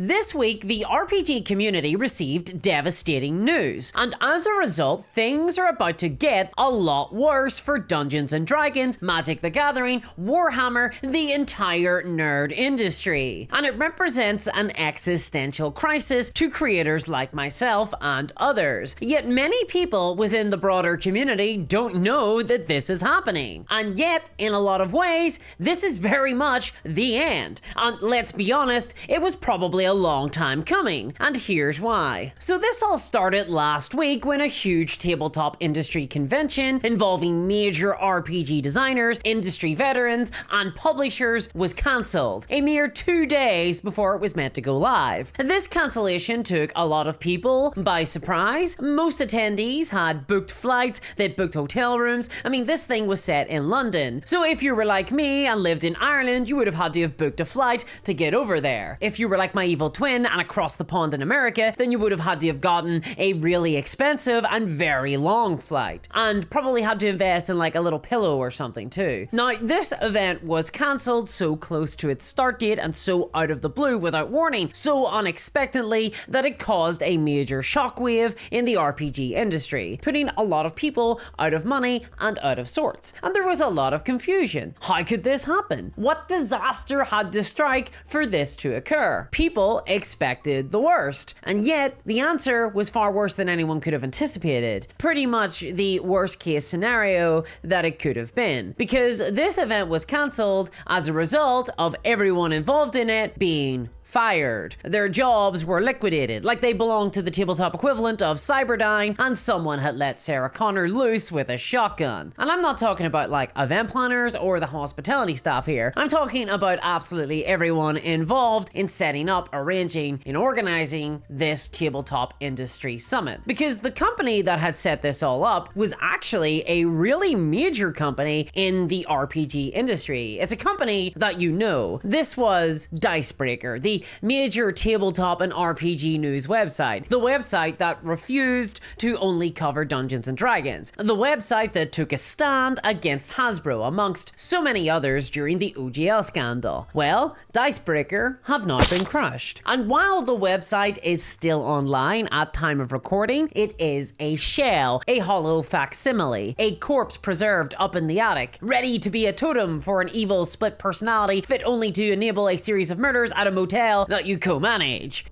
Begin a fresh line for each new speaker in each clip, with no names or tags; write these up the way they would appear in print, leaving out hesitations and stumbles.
This week, the RPG community received devastating news, and as a result, things are about to get a lot worse for Dungeons & Dragons, Magic the Gathering, Warhammer, the entire nerd industry. And it represents an existential crisis to creators like myself and others. Yet many people within the broader community don't know that this is happening. And yet, in a lot of ways, this is very much the end. And let's be honest, it was probably a long time coming, and here's why. So this all started last week when a huge tabletop industry convention involving major RPG designers, industry veterans, and publishers was cancelled, a mere 2 days before it was meant to go live. This cancellation took a lot of people by surprise. Most attendees had booked flights, they'd booked hotel rooms. I mean, this thing was set in London. So if you were like me and lived in Ireland, you would have had to have booked a flight to get over there. If you were like my evil twin and across the pond in America, then you would have had to have gotten a really expensive and very long flight. And probably had to invest in like a little pillow or something too. Now, this event was cancelled so close to its start date and so out of the blue without warning, so unexpectedly that it caused a major shockwave in the RPG industry, putting a lot of people out of money and out of sorts. And there was a lot of confusion. How could this happen? What disaster had to strike for this to occur? People expected the worst, and yet the answer was far worse than anyone could have anticipated. Pretty much the worst case scenario that it could have been, because this event was cancelled as a result of everyone involved in it being fired. Their jobs were liquidated, like they belonged to the tabletop equivalent of Cyberdyne, and someone had let Sarah Connor loose with a shotgun. And I'm not talking about like event planners or the hospitality staff here. I'm talking about absolutely everyone involved in setting up, arranging, and organizing this tabletop industry summit. Because the company that had set this all up was actually a really major company in the RPG industry. It's a company that you know. This was Dicebreaker, the major tabletop and RPG news website. The website that refused to only cover Dungeons & Dragons. The website that took a stand against Hasbro amongst so many others during the OGL scandal. Well, Dicebreaker have now been crushed. And while the website is still online at time of recording, it is a shell, a hollow facsimile, a corpse preserved up in the attic, ready to be a totem for an evil split personality fit only to enable a series of murders at a motel that you co-manage.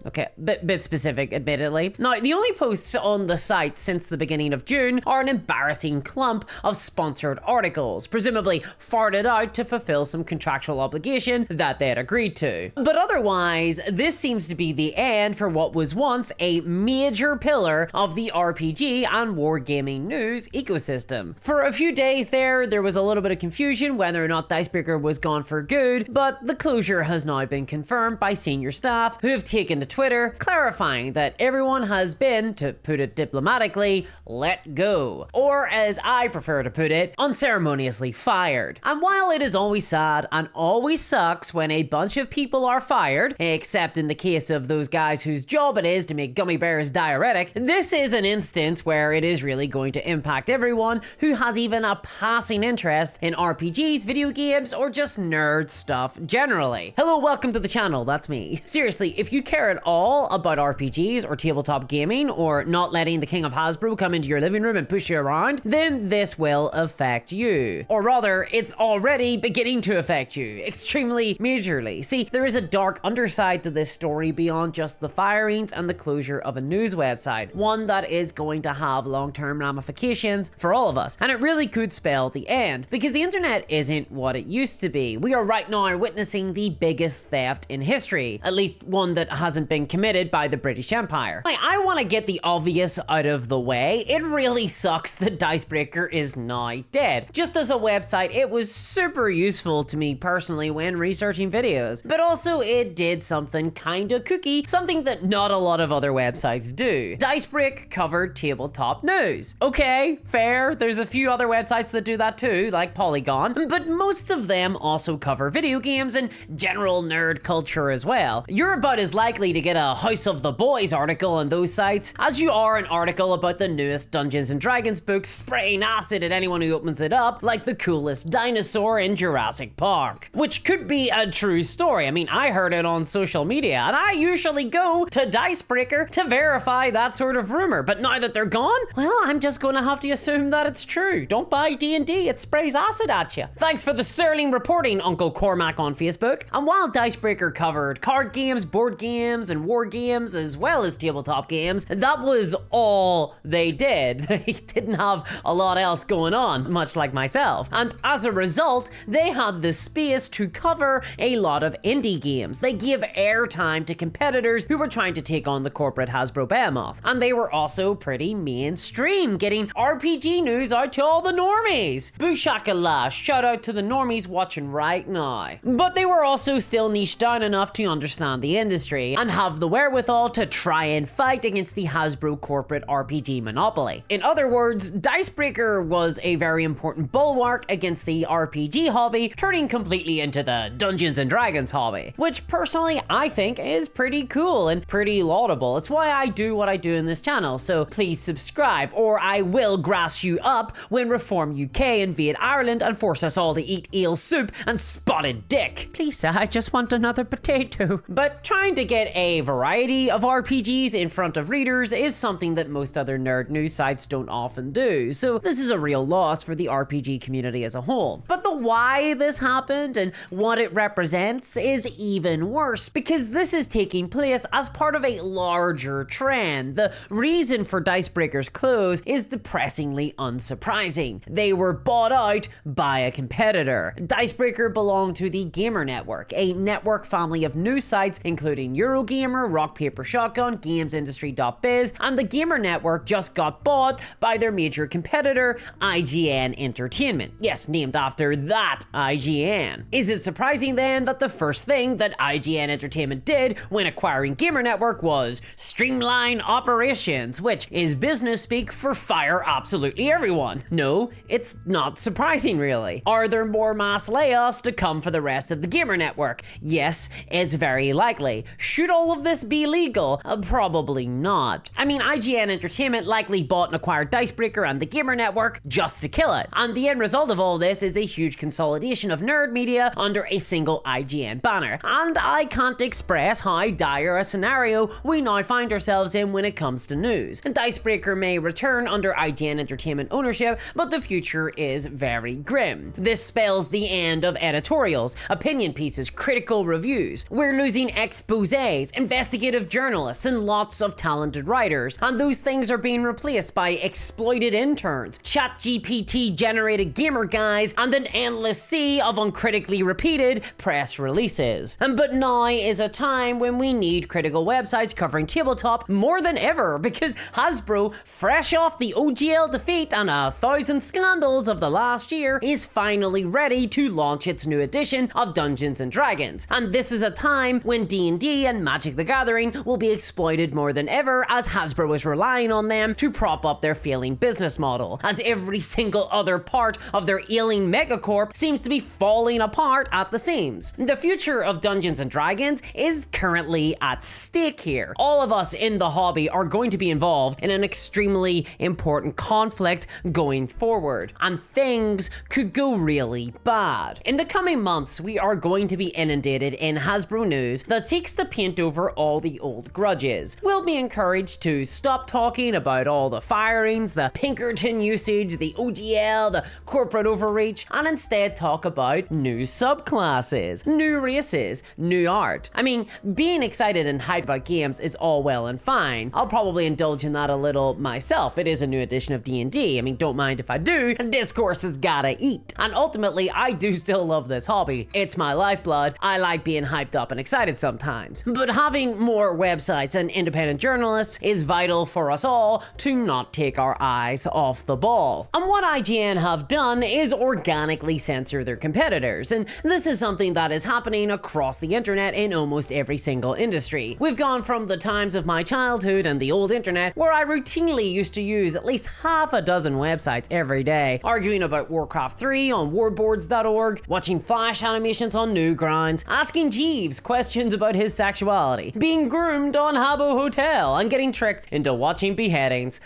Okay, bit specific, admittedly. Now, the only posts on the site since the beginning of June are an embarrassing clump of sponsored articles, presumably farted out to fulfill some contractual obligation that they had agreed to. But otherwise, this seems to be the end for what was once a major pillar of the RPG and wargaming news ecosystem. For a few days there was a little bit of confusion whether or not Dicebreaker was gone for good, but the closure has now been confirmed by senior staff who have taken to Twitter, clarifying that everyone has been, to put it diplomatically, let go. Or as I prefer to put it, unceremoniously fired. And while it is always sad and always sucks when a bunch of people are fired, except in the case of those guys whose job it is to make gummy bears diuretic, this is an instance where it is really going to impact everyone who has even a passing interest in RPGs, video games, or just nerd stuff generally. Hello, welcome to the channel. That's me. Seriously, if you care at all about RPGs or tabletop gaming or not letting the king of Hasbro come into your living room and push you around, then this will affect you. Or rather, it's already beginning to affect you, extremely majorly. See, there is a dark underside to this story beyond just the firings and the closure of a news website, one that is going to have long-term ramifications for all of us. And it really could spell the end, because the internet isn't what it used to be. We are right now witnessing the biggest theft in history, at least one that hasn't been committed by the British Empire. I want to get the obvious out of the way. It really sucks that Dicebreaker is now dead. Just as a website, it was super useful to me personally when researching videos, but also it did something kinda kooky, something that not a lot of other websites do. Dicebreak covered tabletop news. Okay, fair, there's a few other websites that do that too, like Polygon, but most of them also cover video games and general nerd culture culture as well. You're about as likely to get a House of the Boys article on those sites as you are an article about the newest Dungeons and Dragons book spraying acid at anyone who opens it up like the coolest dinosaur in Jurassic Park. Which could be a true story. I mean, I heard it on social media, and I usually go to Dicebreaker to verify that sort of rumor. But now that they're gone, well, I'm just going to have to assume that it's true. Don't buy D&D, it sprays acid at you. Thanks for the sterling reporting, Uncle Cormac on Facebook. And while Dicebreaker covered card games, board games, and war games, as well as tabletop games, that was all they did. They didn't have a lot else going on, much like myself. And as a result, they had the space to cover a lot of indie games. They gave airtime to competitors who were trying to take on the corporate Hasbro behemoth. And they were also pretty mainstream, getting RPG news out to all the normies. Boo-shaka-la, shout out to the normies watching right now. But they were also still niched down enough to understand the industry and have the wherewithal to try and fight against the Hasbro corporate RPG monopoly. In other words, Dicebreaker was a very important bulwark against the RPG hobby, turning completely into the Dungeons and Dragons hobby, which personally I think is pretty cool and pretty laudable. It's why I do what I do in this channel, so please subscribe or I will grass you up when Reform UK invade Ireland and force us all to eat eel soup and spotted dick. Please sir, I just want another potato. But trying to get a variety of RPGs in front of readers is something that most other nerd news sites don't often do, so this is a real loss for the RPG community as a whole. But the why this happened and what it represents is even worse, because this is taking place as part of a larger trend. The reason for Dicebreaker's close is depressingly unsurprising. They were bought out by a competitor. Dicebreaker belonged to the Gamer Network, a network family of news sites including Eurogamer, Rock Paper Shotgun, GamesIndustry.biz, and the Gamer Network just got bought by their major competitor, IGN Entertainment. Yes, named after that IGN. Is it surprising then that the first thing that IGN Entertainment did when acquiring Gamer Network was streamline operations, which is business speak for fire absolutely everyone? No, it's not surprising really. Are there more mass layoffs to come for the rest of the Gamer Network? Yes, it's very likely. Should all of this be legal? Probably not. I mean, IGN Entertainment likely bought and acquired Dicebreaker and the Gamer Network just to kill it. And the end result of all this is a huge consolidation of nerd media under a single IGN banner. And I can't express how dire a scenario we now find ourselves in when it comes to news. And Dicebreaker may return under IGN Entertainment ownership, but the future is very grim. This spells the end of editorials, opinion pieces, critical reviews. We're losing exposés, investigative journalists, and lots of talented writers. And those things are being replaced by exploited interns, ChatGPT generated gamer guys, and an endless sea of uncritically repeated press releases. But now is a time when we need critical websites covering tabletop more than ever, because Hasbro, fresh off the OGL defeat and 1,000 scandals of the last year, is finally ready to launch its new edition of Dungeons and Dragons. And this is a time when D&D and Magic the Gathering will be exploited more than ever, as Hasbro is relying on them to prop up their failing business model, as every single other part of their ailing megacorp seems to be falling apart at the seams. The future of Dungeons and Dragons is currently at stake here. All of us in the hobby are going to be involved in an extremely important conflict going forward, and things could go really bad. In the coming months, we are going to be inundated in Hasbro news that seeks to paint over all the old grudges. We'll be encouraged to stop talking about all the firings, the Pinkerton usage, the OGL, the corporate overreach, and instead talk about new subclasses, new races, new art. I mean, being excited and hyped about games is all well and fine. I'll probably indulge in that a little myself. It is a new edition of D&D. I mean, don't mind if I do. Discourse has gotta eat. And ultimately, I do still love this hobby. It's my lifeblood. I like being hyped up and excited sometimes. But having more websites and independent journalists is vital for us all to not take our eyes off the ball. And what IGN have done is organically censor their competitors. And this is something that is happening across the internet in almost every single industry. We've gone from the times of my childhood and the old internet, where I routinely used to use at least half a dozen websites every day, arguing about Warcraft 3 on warboards.org, watching Flash animations on Newgrounds, asking asking Jeeves questions about his sexuality, being groomed on Habbo Hotel, and getting tricked into watching beheadings.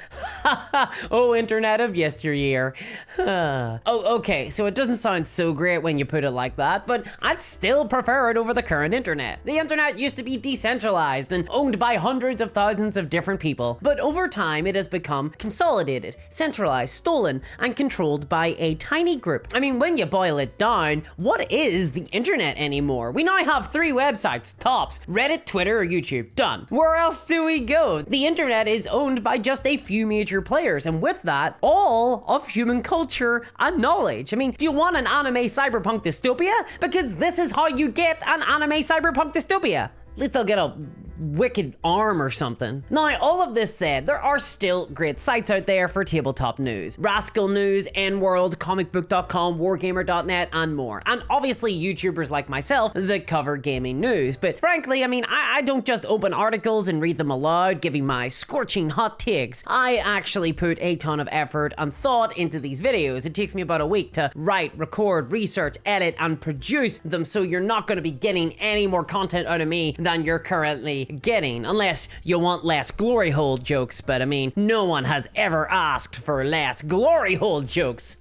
Oh, internet of yesteryear. Oh, okay, so it doesn't sound so great when you put it like that, but I'd still prefer it over the current internet. The internet used to be decentralized and owned by hundreds of thousands of different people, but over time it has become consolidated, centralized, stolen, and controlled by a tiny group. I mean, when you boil it down, what is the internet anymore? We now have 3 websites, tops: Reddit, Twitter, or YouTube. Done. Where else do we go? The internet is owned by just a few major players, and with that, all of human culture and knowledge. I mean, do you want an anime cyberpunk dystopia? Because this is how you get an anime cyberpunk dystopia. At least they'll get a wicked arm or something. Now, all of this said, there are still great sites out there for tabletop news. Rascal News, N-World, comicbook.com, wargamer.net, and more. And obviously YouTubers like myself that cover gaming news. But frankly, I mean, I don't just open articles and read them aloud, giving my scorching hot takes. I actually put a ton of effort and thought into these videos. It takes me about a week to write, record, research, edit, and produce them, so you're not going to be getting any more content out of me than you're currently getting, unless you want less glory hole jokes, but I mean, no one has ever asked for less glory hole jokes.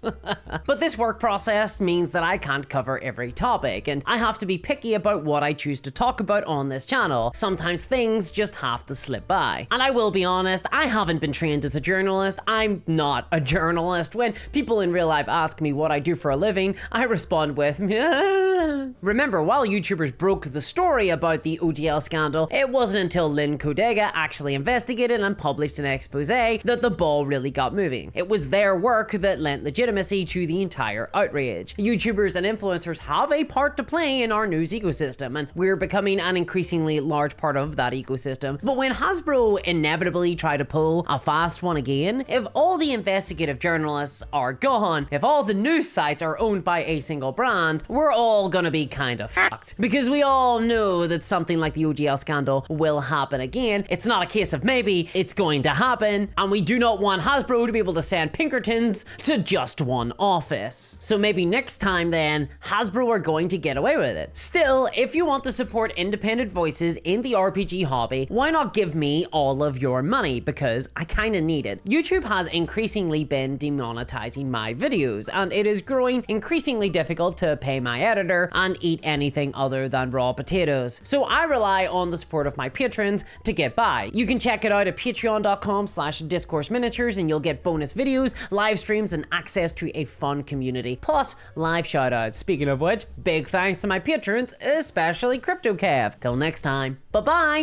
But this work process means that I can't cover every topic, and I have to be picky about what I choose to talk about on this channel. Sometimes things just have to slip by. And I will be honest, I haven't been trained as a journalist. I'm not a journalist. When people in real life ask me what I do for a living, I respond with, remember, while YouTubers broke the story about the ODL scandal, it wasn't until Lynn Kodega actually investigated and published an expose that the ball really got moving. It was their work that lent legitimacy to the entire outrage. YouTubers and influencers have a part to play in our news ecosystem, and we're becoming an increasingly large part of that ecosystem. But when Hasbro inevitably try to pull a fast one again, if all the investigative journalists are gone, if all the news sites are owned by a single brand, we're all gonna be kind of fucked. Because we all know that something like the ODL scandal will happen again. It's not a case of maybe, it's going to happen, and we do not want Hasbro to be able to send Pinkertons to just one office. So maybe next time then, Hasbro are going to get away with it. Still, if you want to support independent voices in the RPG hobby, why not give me all of your money? Because I kinda need it. YouTube has increasingly been demonetizing my videos, and it is growing increasingly difficult to pay my editor and eat anything other than raw potatoes. So I rely on the support of my patrons to get by. You can check it out at patreon.com/discourseminiatures, and you'll get bonus videos, live streams, and access to a fun community, plus live shoutouts. Speaking of which, big thanks to my patrons, especially CryptoCav. Till next time, bye-bye!